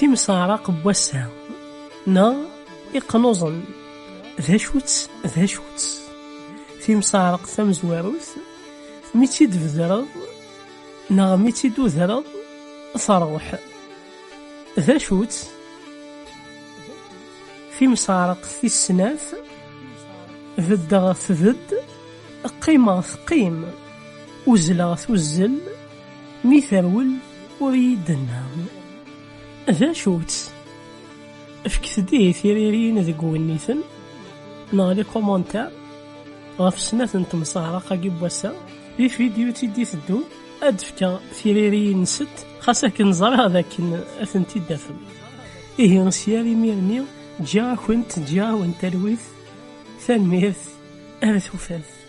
مسارق بوسها نا إقنوزن ذا شوت مسارق ثمزواروث ميتي دفذرض نا ميتي دوذرض ثروح ذا شوت مسارق السناف ذد ذد قيمة قيم وزلة وزل ميثرول وريدنا ذا شوت افكتدي ثيريرين ذق ونيثن نالي كومونتار غف سنة انتم صارقة قبوسا في فيديو تيدي ثدو ادفكا ثيريرين ست خاصة كنزر هذا كن اثنتي دافن إيه نسياري ميرني جا كنت جا وانت الويث ثانميث أرث وفاث.